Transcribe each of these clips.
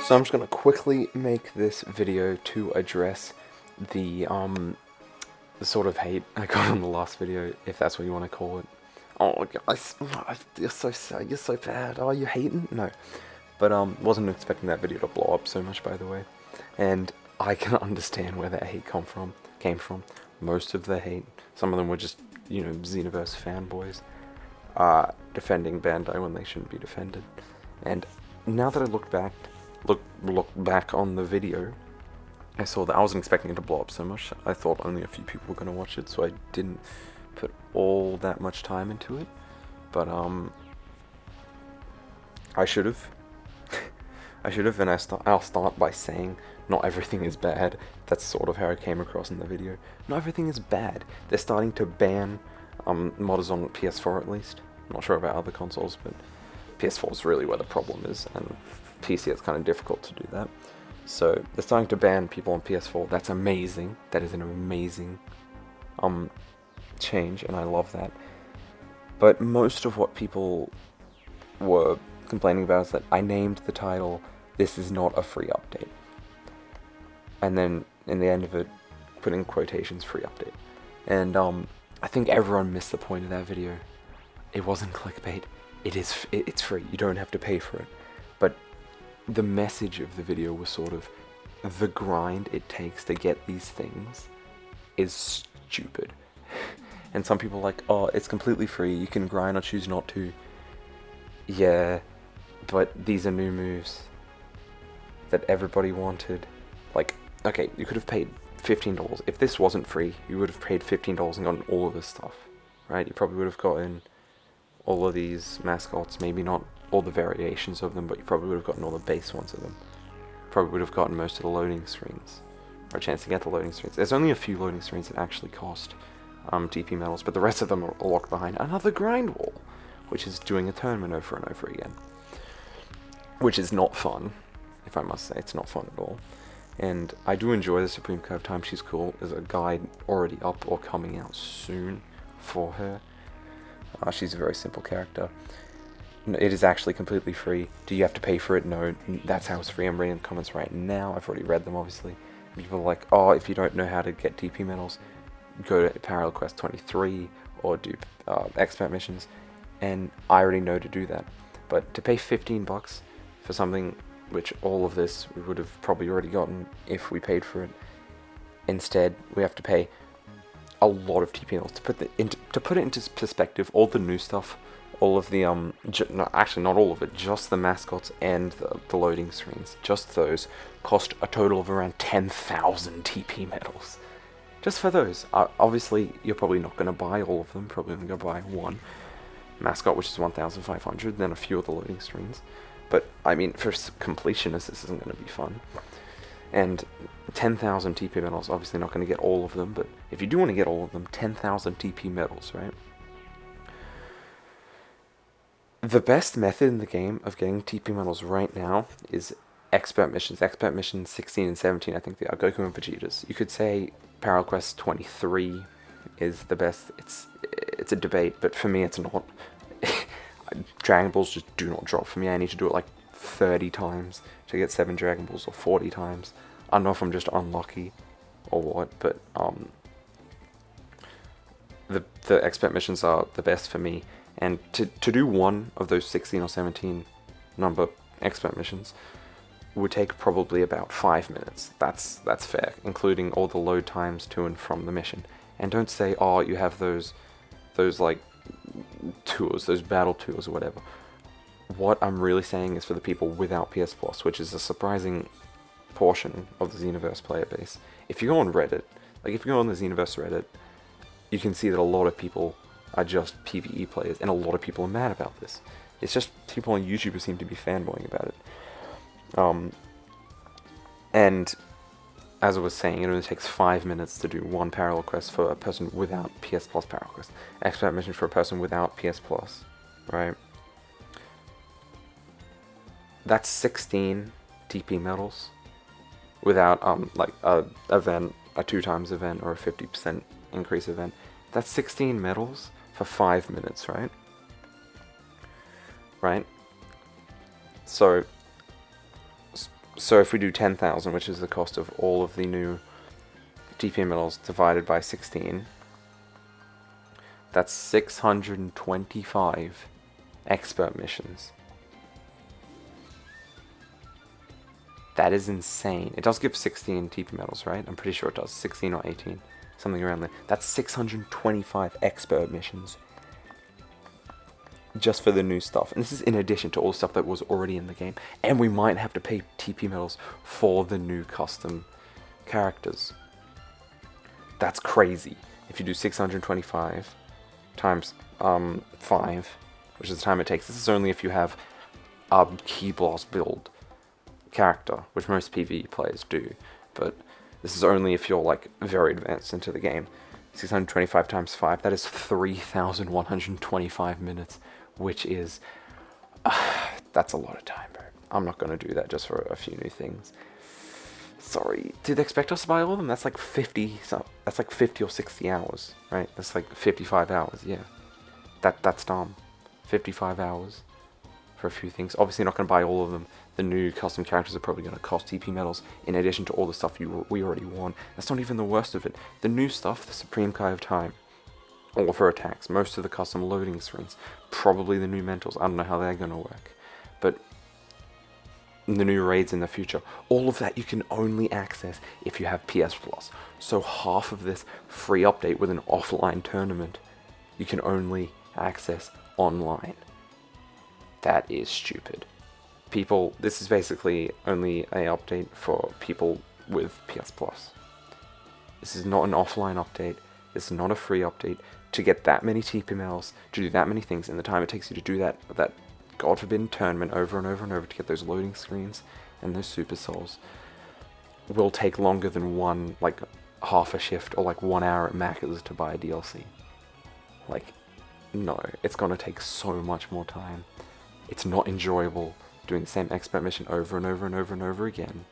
So I'm just going to quickly make this video to address the sort of hate I got on the last video, if that's what you want to call it. Oh, guys, you're so sad, you're so bad. Oh, you hating? No. But wasn't expecting that video to blow up so much, by the way. And I can understand where that hate came from. Most of the hate, some of them were just, Xenoverse fanboys, defending Bandai when they shouldn't be defended. And now that I look back on the video, I saw that I wasn't expecting it to blow up so much. I thought only a few people were going to watch it, so I didn't put all that much time into it. But I should have. I should have, and I'll start by saying not everything is bad. That's sort of how I came across in the video. Not everything is bad. They're starting to ban modders on PS4 at least. I'm not sure about other consoles, but PS4 is really where the problem is, and PC it's kind of difficult to do that. So they're starting to ban people on PS4. That's amazing. That is an amazing change, and I love that. But most of what people were complaining about is that I named the title "This is not a free update," and then in the end of it, put in quotations "free update." And I think everyone missed the point of that video. It wasn't clickbait. It's free. You don't have to pay for it. But the message of the video was sort of the grind it takes to get these things is stupid. And some people are like, oh, it's completely free. You can grind or choose not to. Yeah, but these are new moves that everybody wanted. Like, okay, you could have paid $15. If this wasn't free, you would have paid $15 and gotten all of this stuff, right? You probably would have gotten all of these mascots, maybe not all the variations of them, but you probably would have gotten all the base ones of them. Probably would have gotten most of the loading screens, or a chance to get the loading screens. There's only a few loading screens that actually cost TP medals, but the rest of them are locked behind another grind wall, which is doing a tournament over and over again. Which is not fun, if I must say. It's not fun at all. And I do enjoy the Supreme Curve Time. She's cool. There's a guide already up or coming out soon for her. She's a very simple character. It is actually completely free. Do you have to pay for it? No, that's how it's free. I'm reading the comments right now. I've already read them, obviously. People are like, oh, if you don't know how to get DP medals, go to Parallel Quest 23 or do expert missions. And I already know to do that. But to pay $15 for something which all of this we would have probably already gotten if we paid for it, instead we have to pay a lot of TP medals. To put it into perspective, all the new stuff, all of the actually not all of it, just the mascots and the loading screens, just those cost a total of around 10,000 TP medals. Just for those. Obviously, you're probably not going to buy all of them. Probably only going to buy one mascot, which is 1,500. Then a few of the loading screens. But I mean, for completionists, this isn't going to be fun. And 10,000 TP medals, obviously not going to get all of them, but if you do want to get all of them, 10,000 TP medals, right? The best method in the game of getting TP medals right now is expert missions. Expert missions 16 and 17, I think they are Goku and Vegeta's. You could say Parallel Quest 23 is the best. It's a debate, but for me it's not. Dragon Balls just do not drop for me. I need to do it like 30 times to get 7 Dragon Balls, or 40 times. I don't know if I'm just unlucky or what, but the expert missions are the best for me. And to do one of those 16 or 17 number expert missions would take probably about 5 minutes. That's fair, including all the load times to and from the mission. And don't say, oh, you have those like tours, those battle tours or whatever. What I'm really saying is for the people without PS Plus, which is a surprising portion of the Xenoverse player base. If you go on Reddit, like if you go on the Xenoverse Reddit, you can see that a lot of people are just PvE players, and a lot of people are mad about this. It's just people on YouTube who seem to be fanboying about it. And as I was saying, it only takes 5 minutes to do one parallel quest for a person without PS Plus parallel quest. Expert mission for a person without PS Plus, right? That's 16 TP medals without like a event, a 2x event, or a 50% increase event. That's 16 medals for 5 minutes, right? Right? So So if we do 10,000, which is the cost of all of the new TP medals divided by 16, that's 625 expert missions. That is insane. It does give 16 TP medals, right? I'm pretty sure it does. 16 or 18. Something around there. That's 625 expert missions. Just for the new stuff. And this is in addition to all the stuff that was already in the game. And we might have to pay TP medals for the new custom characters. That's crazy. If you do 625 times 5, which is the time it takes. This is only if you have a Key Blast build character, which most PvE players do, but this is only if you're like very advanced into the game. 625 times 5, that is 3,125 minutes, which is that's a lot of time, bro. I'm not gonna do that just for a few new things. Sorry, did they expect us to buy all of them? That's like 50. So that's like 50 or 60 hours, right? That's like 55 hours. Yeah, that's dumb. 55 hours for a few things. Obviously, not gonna buy all of them. The new custom characters are probably going to cost TP medals in addition to all the stuff we already won. That's not even the worst of it. The new stuff, the Supreme Kai of Time, all of her attacks, most of the custom loading screens, probably the new mentals. I don't know how they're going to work. But the new raids in the future, all of that you can only access if you have PS Plus. So half of this free update with an offline tournament, you can only access online. That is stupid. People, this is basically only a update for people with PS Plus. This is not an offline update. This is not a free update. To get that many TPMLs, to do that many things, and the time it takes you to do that God forbidden tournament over and over and over to get those loading screens and those super souls, will take longer than like half a shift or like 1 hour at Macca's to buy a DLC. Like, no, it's gonna take so much more time. It's not enjoyable doing the same expert mission over and over and over and over again.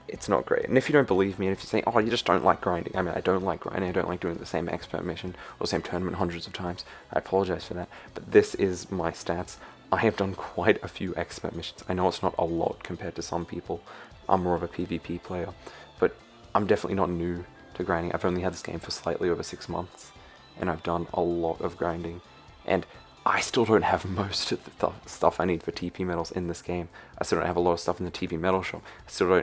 It's not great. And if you don't believe me, and if you say, oh, you just don't like grinding, I mean, I don't like grinding, I don't like doing the same expert mission or the same tournament hundreds of times, I apologize for that, but this is my stats. I have done quite a few expert missions. I know it's not a lot compared to some people. I'm more of a PvP player, but I'm definitely not new to grinding. I've only had this game for slightly over 6 months, and I've done a lot of grinding, and I still don't have most of the stuff I need for TP medals in this game. I still don't have a lot of stuff in the TP medal shop.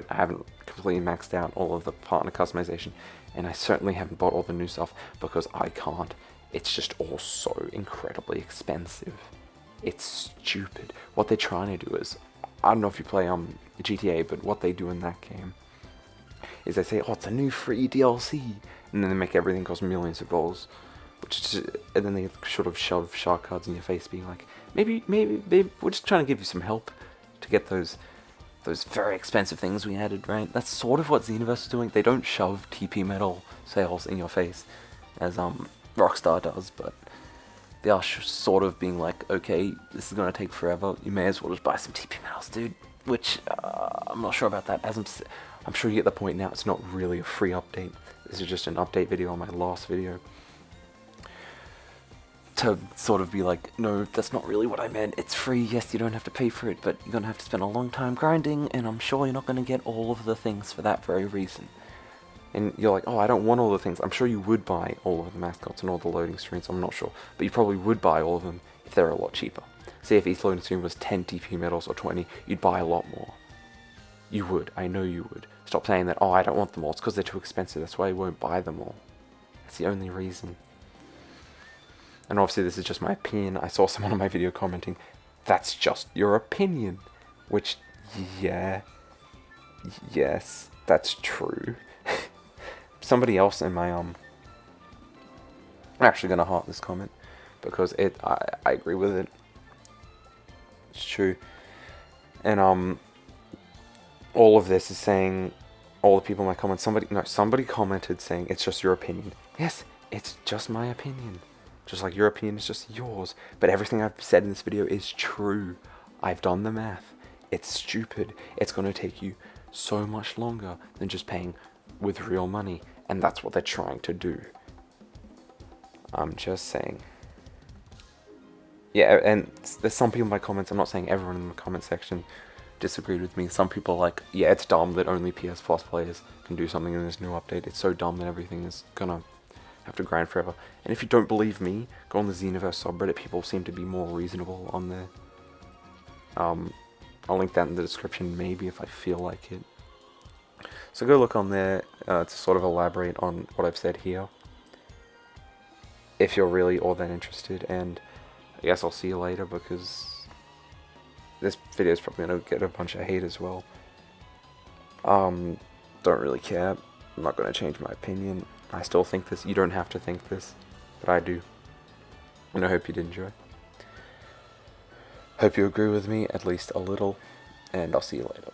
I haven't completely maxed out all of the partner customization, and I certainly haven't bought all the new stuff because I can't. It's just all so incredibly expensive. It's stupid. What they're trying to do is, I don't know if you play GTA, but what they do in that game is they say, oh, it's a new free DLC, and then they make everything cost millions of dollars. And then they sort of shove shark cards in your face, being like, maybe we're just trying to give you some help to get those very expensive things we added, right? That's sort of what Xenoverse is doing. They don't shove TP metal sales in your face as Rockstar does, but they are sort of being like, okay, this is gonna take forever. You may as well just buy some TP metals, dude. Which I'm not sure about that. I'm sure you get the point now. It's not really a free update. This is just an update video on my last video. To sort of be like, no, that's not really what I meant. It's free, yes, you don't have to pay for it, but you're going to have to spend a long time grinding, and I'm sure you're not going to get all of the things for that very reason. And you're like, oh, I don't want all the things. I'm sure you would buy all of the mascots and all the loading screens, I'm not sure. But you probably would buy all of them if they're a lot cheaper. Say if each loading screen was 10 TP medals or 20, you'd buy a lot more. You would, I know you would. Stop saying that, oh, I don't want them all. It's because they're too expensive, that's why you won't buy them all. That's the only reason. And obviously this is just my opinion. I saw someone on my video commenting, that's just your opinion. Which, yeah, yes, that's true. Somebody else in my, I'm actually going to heart this comment, because I agree with it. It's true. And, all of this is saying, all the people in my comments, somebody commented saying, it's just your opinion. Yes, it's just my opinion. Just like your opinion is just yours. But everything I've said in this video is true. I've done the math. It's stupid. It's going to take you so much longer than just paying with real money. And that's what they're trying to do. I'm just saying. Yeah, and there's some people in my comments, I'm not saying everyone in the comment section, disagreed with me. Some people are like, yeah, it's dumb that only PS Plus players can do something in this new update. It's so dumb that everything is gonna have to grind forever. And if you don't believe me, go on the Xenoverse subreddit. People seem to be more reasonable on there. I'll link that in the description, maybe, if I feel like it. So go look on there to sort of elaborate on what I've said here, if you're really all that interested. And I guess I'll see you later, because this video is probably going to get a bunch of hate as well. Don't really care. I'm not going to change my opinion. I still think this. You don't have to think this, but I do. And I hope you did enjoy. Hope you agree with me, at least a little, and I'll see you later.